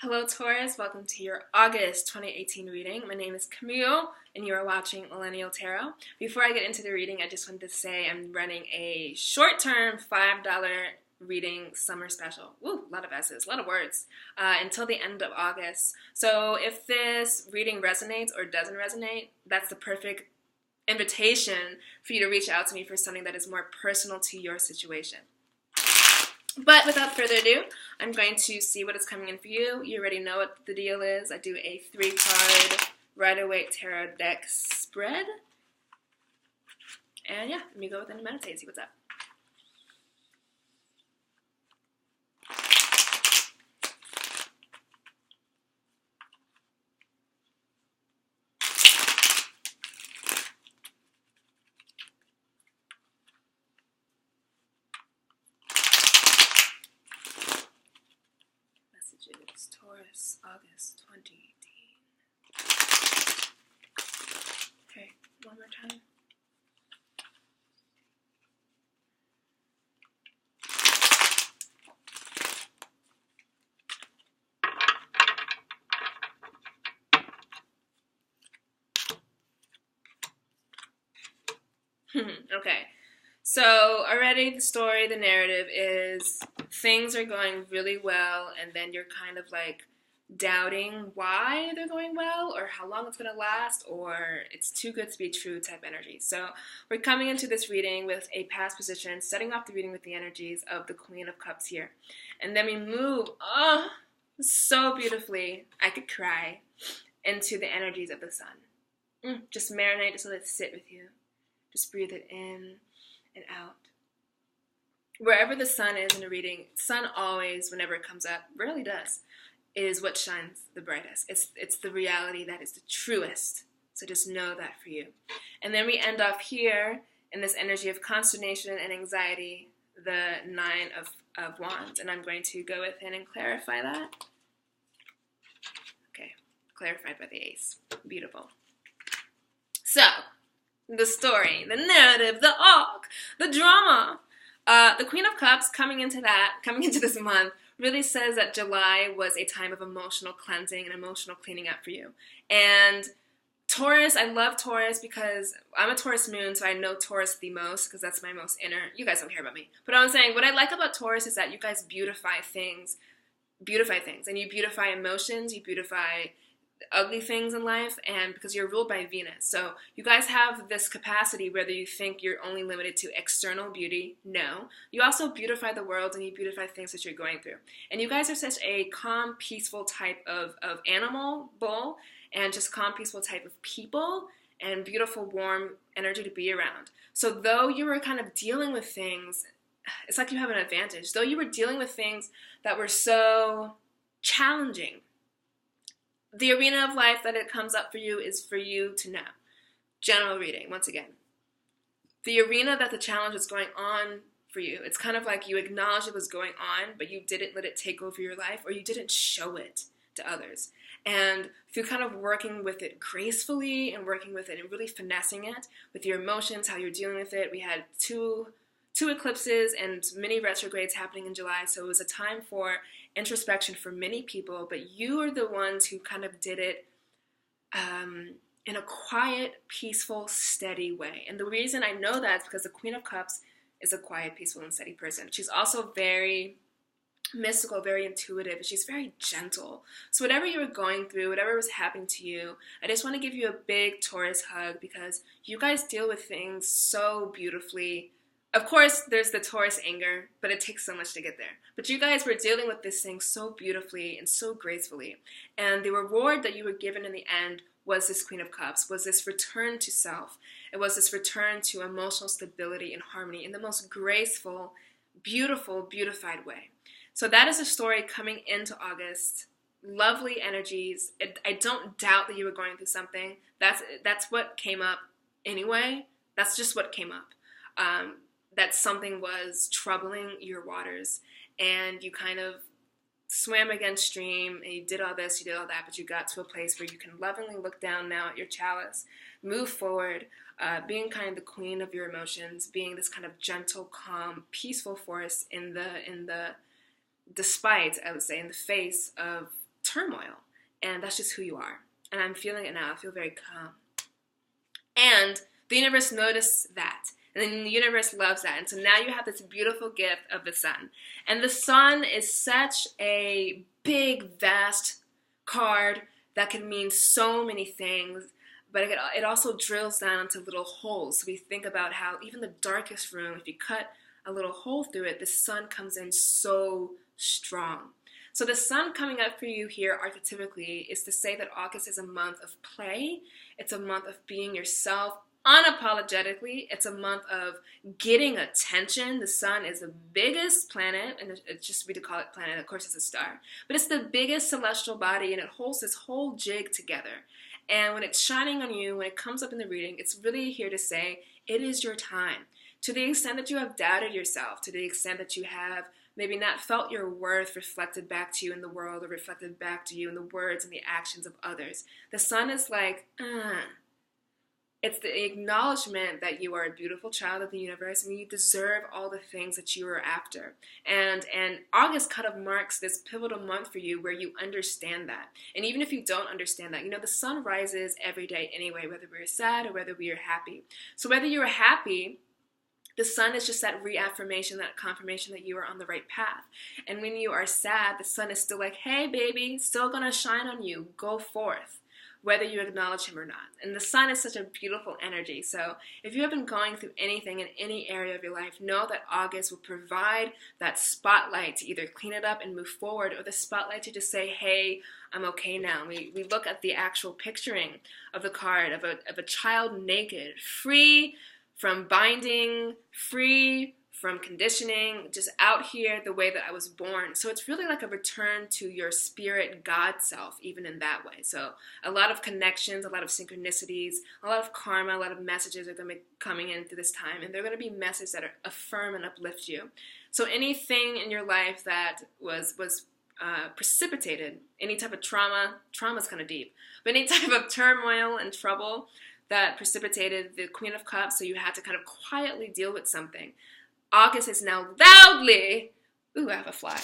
Hello Taurus, welcome to your August 2018 reading. My name is Camille and you are watching Millennial Tarot. Before I get into the reading, I just wanted to say I'm running a short-term $5 reading summer special. Woo, a lot of S's, a lot of words, until the end of August. So if this reading resonates or doesn't resonate, that's the perfect invitation for you to reach out to me for something that is more personal to your situation. But without further ado, I'm going to see what is coming in for you. You already know what the deal is. I do a 3-card Rider-Waite Tarot deck spread. And yeah, let me go within and meditate and see what's up. Messages, Taurus, August 2018. Okay, one more time. Okay, so already the story, the narrative is things are going really well, and then you're kind of like doubting why they're going well or how long it's going to last, or it's too good to be true type energy. So we're coming into this reading with a past position, setting off the reading with the energies of the Queen of Cups here. And then we move, so beautifully, I could cry, into the energies of the sun. Just marinate, just let it sit with you. Just breathe it in and out. Wherever the sun is in a reading, sun always, whenever it comes up, rarely does, is what shines the brightest. It's the reality that is the truest. So just know that for you. And then we end off here in this energy of consternation and anxiety, the 9 of Wands. And I'm going to go within and clarify that. Okay, clarified by the Ace. Beautiful. So, the story, the narrative, the arc, the drama. The Queen of Cups coming into this month really says that July was a time of emotional cleansing and emotional cleaning up for you. And Taurus, I love Taurus because I'm a Taurus moon, so I know Taurus the most because that's my most inner. You guys don't care about me. But I'm saying what I like about Taurus is that you guys beautify things, and you beautify emotions, you beautify ugly things in life, and because you're ruled by Venus. So you guys have this capacity, whether you think you're only limited to external beauty, no. You also beautify the world and you beautify things that you're going through. And you guys are such a calm, peaceful type of animal, bull, and just calm, peaceful type of people, and beautiful, warm energy to be around. So though you were kind of dealing with things, it's like you have an advantage. Though you were dealing with things that were so challenging, the arena of life that it comes up for you is for you to know. General reading, once again. The arena that the challenge is going on for you, it's kind of like you acknowledged it was going on, but you didn't let it take over your life, or you didn't show it to others. And through kind of working with it gracefully and working with it and really finessing it with your emotions, how you're dealing with it, we had two eclipses and many retrogrades happening in July, so it was a time for introspection for many people, but you are the ones who kind of did it in a quiet, peaceful, steady way. And the reason I know that is because the Queen of Cups is a quiet, peaceful, and steady person. She's also very mystical, very intuitive. She's very gentle. So whatever you were going through, whatever was happening to you, I just want to give you a big Taurus hug because you guys deal with things so beautifully. Of course, there's the Taurus anger, but it takes so much to get there. But you guys were dealing with this thing so beautifully and so gracefully. And the reward that you were given in the end was this Queen of Cups, was this return to self. It was this return to emotional stability and harmony in the most graceful, beautiful, beautified way. So that is a story coming into August. Lovely energies. I don't doubt that you were going through something. That's what came up anyway. That's just what came up. That something was troubling your waters, and you kind of swam against stream, and you did all this, you did all that, but you got to a place where you can lovingly look down now at your chalice, move forward, being kind of the queen of your emotions, being this kind of gentle, calm, peaceful force in the despite, I would say, in the face of turmoil. And that's just who you are. And I'm feeling it now. I feel very calm. And the universe noticed that. And then the universe loves that. And so now you have this beautiful gift of the sun. And the sun is such a big, vast card that can mean so many things. But it also drills down into little holes. So we think about how even the darkest room, if you cut a little hole through it, the sun comes in so strong. So the sun coming up for you here archetypically is to say that August is a month of play. It's a month of being yourself unapologetically. It's a month of getting attention. The sun is the biggest planet, and it's just we to call it planet, of course it's a star, but it's the biggest celestial body, and it holds this whole jig together. And when it's shining on you, when it comes up in the reading, it's really here to say it is your time. To the extent that you have doubted yourself, to the extent that you have maybe not felt your worth reflected back to you in the world or reflected back to you in the words and the actions of others, the sun is like, It's the acknowledgement that you are a beautiful child of the universe and you deserve all the things that you are after. And August kind of marks this pivotal month for you where you understand that. And even if you don't understand that, the sun rises every day anyway, whether we're sad or whether we are happy. So whether you're happy, the sun is just that reaffirmation, that confirmation that you are on the right path. And when you are sad, the sun is still like, hey, baby, still going to shine on you. Go forth, whether you acknowledge him or not. And the sun is such a beautiful energy. So if you have been going through anything in any area of your life, know that August will provide that spotlight to either clean it up and move forward, or the spotlight to just say, hey, I'm okay now. We look at the actual picturing of the card of a child naked, free from binding, free from conditioning, just out here the way that I was born. So it's really like a return to your spirit God self, even in that way. So a lot of connections, a lot of synchronicities, a lot of karma, a lot of messages are going to be coming in through this time, and they're going to be messages that affirm and uplift you. So anything in your life that was precipitated, any type of trauma's kind of deep, but any type of turmoil and trouble that precipitated the Queen of Cups, so you had to kind of quietly deal with something. August is now loudly, ooh, I have a fly.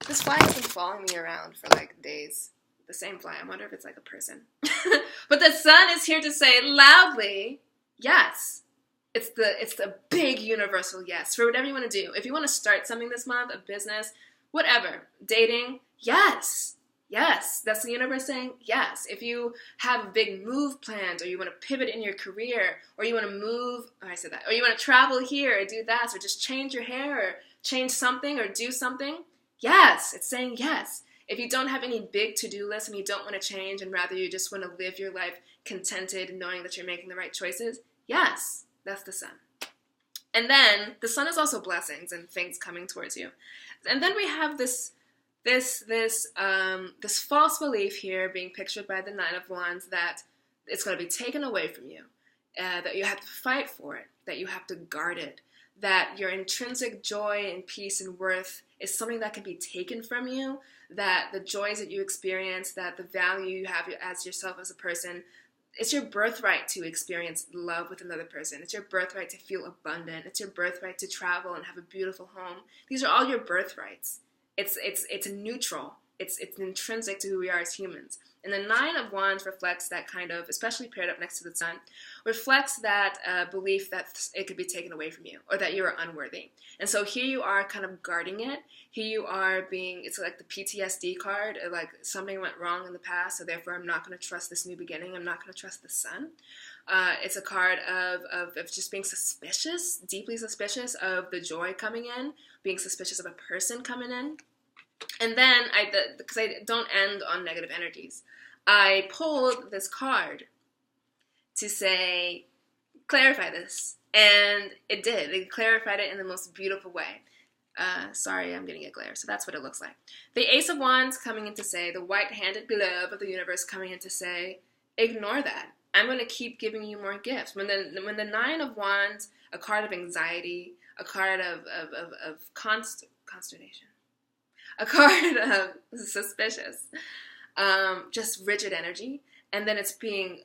This fly has been following me around for like days. The same fly. I wonder if it's like a person. But the sun is here to say loudly, yes. It's the big universal yes for whatever you want to do. If you want to start something this month, a business, whatever, dating, yes. Yes, that's the universe saying yes. If you have a big move planned, or you want to pivot in your career, or you want to move, or you want to travel here, or do that, or just change your hair, or change something, or do something, yes, it's saying yes. If you don't have any big to-do list and you don't want to change, and rather you just want to live your life contented, knowing that you're making the right choices, yes, that's the sun. And then the sun is also blessings and things coming towards you. And then we have this false belief here being pictured by the Nine of Wands that it's going to be taken away from you, that you have to fight for it, that you have to guard it, that your intrinsic joy and peace and worth is something that can be taken from you, that the joys that you experience, that the value you have as yourself as a person, it's your birthright to experience love with another person. It's your birthright to feel abundant. It's your birthright to travel and have a beautiful home. These are all your birthrights. It's neutral. It's intrinsic to who we are as humans. And the Nine of Wands reflects that kind of, especially paired up next to the sun, reflects that belief that it could be taken away from you, or that you are unworthy. And so here you are kind of guarding it. Here you are it's like the PTSD card, like something went wrong in the past, so therefore I'm not going to trust this new beginning. I'm not going to trust the sun. It's a card of just being suspicious, deeply suspicious of the joy coming in, being suspicious of a person coming in. And then, because I don't end on negative energies, I pulled this card to say, clarify this. And it did. It clarified it in the most beautiful way. Sorry, I'm getting a glare. So that's what it looks like. The Ace of Wands coming in to say, the white-handed glove of the universe coming in to say, ignore that. I'm going to keep giving you more gifts. When the Nine of Wands, a card of anxiety, a card of consternation, a card of suspicious, just rigid energy, and then it's being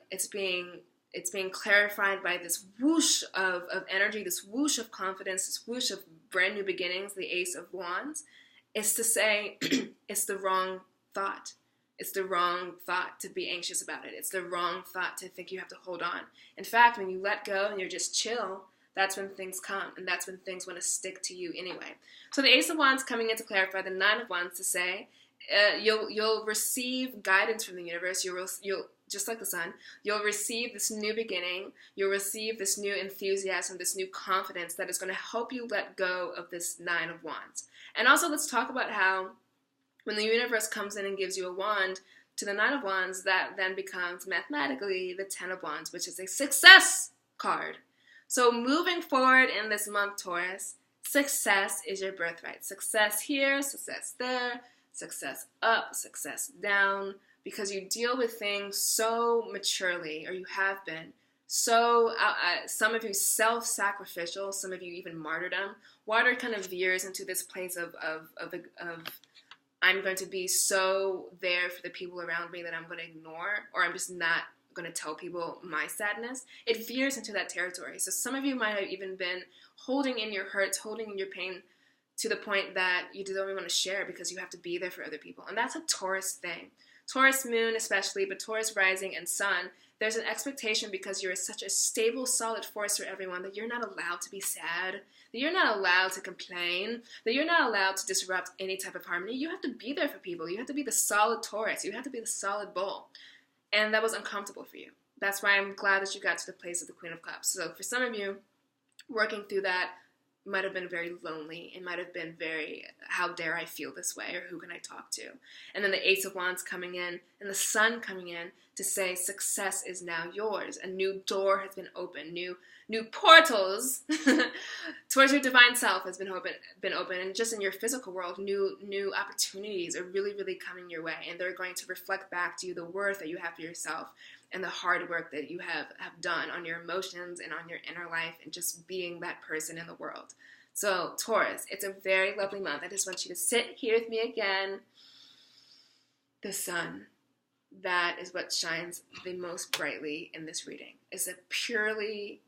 clarified by this whoosh of energy, this whoosh of confidence, this whoosh of brand new beginnings, the Ace of Wands, is to say it's the wrong thought. It's the wrong thought to be anxious about it. It's the wrong thought to think you have to hold on. In fact, when you let go and you're just chill, that's when things come, and that's when things want to stick to you anyway. So the Ace of Wands coming in to clarify, the Nine of Wands to say, you'll receive guidance from the universe. You'll just like the sun, you'll receive this new beginning. You'll receive this new enthusiasm, this new confidence that is going to help you let go of this Nine of Wands. And also, let's talk about how when the universe comes in and gives you a wand to the Nine of Wands, that then becomes mathematically the Ten of Wands, which is a success card. So moving forward in this month, Taurus, success is your birthright. Success here, success there, success up, success down, because you deal with things so maturely, or you have been, so some of you self-sacrificial, some of you even martyrdom. Water kind of veers into this place of I'm going to be so there for the people around me that I'm going to ignore, or I'm just not going to tell people my sadness. It veers into that territory. So some of you might have even been holding in your hurts, holding in your pain to the point that you don't even want to share because you have to be there for other people. And that's a Taurus thing. Taurus moon especially, but Taurus rising and sun, there's an expectation because you're such a stable, solid force for everyone that you're not allowed to be sad, that you're not allowed to complain, that you're not allowed to disrupt any type of harmony. You have to be there for people. You have to be the solid Taurus. You have to be the solid bull. And that was uncomfortable for you. That's why I'm glad that you got to the place of the Queen of Cups. So for some of you, working through that might have been very lonely. It might have been very, how dare I feel this way, or who can I talk to? And then the Ace of Wands coming in, and the Sun coming in to say success is now yours. A new door has been opened. New portals towards your divine self has been open, and just in your physical world, new opportunities are really, really coming your way, and they're going to reflect back to you the worth that you have for yourself and the hard work that you have done on your emotions and on your inner life and just being that person in the world. So Taurus, it's a very lovely month. I just want you to sit here with me again. The sun, that is what shines the most brightly in this reading. It's a purely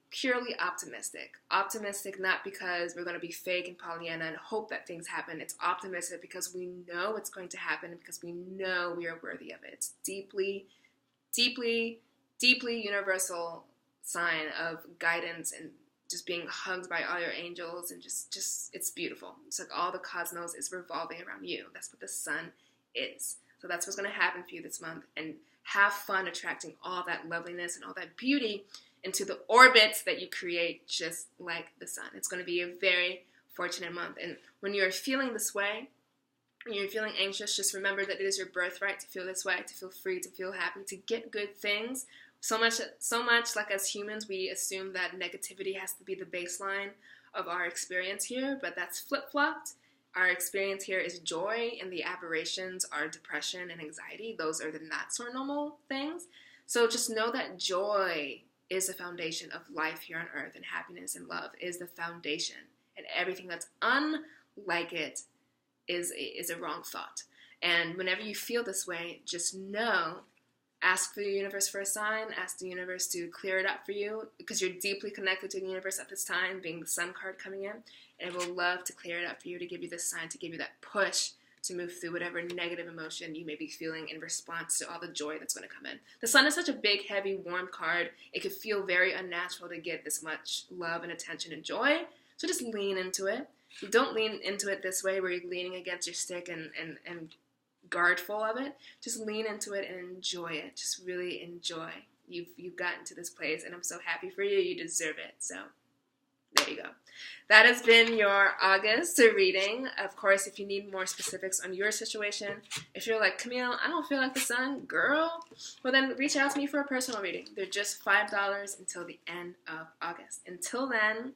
optimistic. Optimistic not because we're going to be fake and Pollyanna and hope that things happen. It's optimistic because we know it's going to happen and because we know we are worthy of it. It's deeply universal sign of guidance and just being hugged by all your angels, and just it's beautiful. It's like all the cosmos is revolving around you. That's what the sun is. So that's what's going to happen for you this month, and have fun attracting all that loveliness and all that beauty into the orbits that you create, just like the sun. It's going to be a very fortunate month. And when you're feeling this way, when you're feeling anxious, just remember that it is your birthright to feel this way, to feel free, to feel happy, to get good things. So much like as humans, we assume that negativity has to be the baseline of our experience here, but that's flip-flopped. Our experience here is joy, and the aberrations are depression and anxiety. Those are the not-so-normal things. So just know that joy is the foundation of life here on earth, and happiness and love is the foundation. And everything that's unlike it is a wrong thought. And whenever you feel this way, just know, ask the universe for a sign, ask the universe to clear it up for you, because you're deeply connected to the universe at this time, being the Sun card coming in, and it will love to clear it up for you, to give you this sign, to give you that push to move through whatever negative emotion you may be feeling in response to all the joy that's going to come in. The Sun is such a big, heavy, warm card. It could feel very unnatural to get this much love and attention and joy, so just lean into it. You don't lean into it this way where you're leaning against your stick and guardful of it. Just lean into it and enjoy it. Just really enjoy. You've gotten to this place, and I'm so happy for you. You deserve it. So there you go. That has been your August reading. Of course, if you need more specifics on your situation, if you're like, Camille, I don't feel like the sun, girl, well then reach out to me for a personal reading. They're just $5 until the end of August. Until then,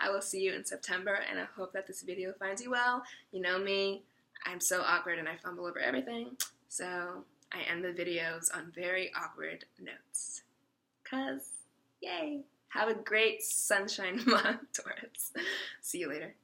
I will see you in September, and I hope that this video finds you well. You know me, I'm so awkward and I fumble over everything, so I end the videos on very awkward notes. 'Cause, yay! Have a great sunshine month, Taurus. See you later.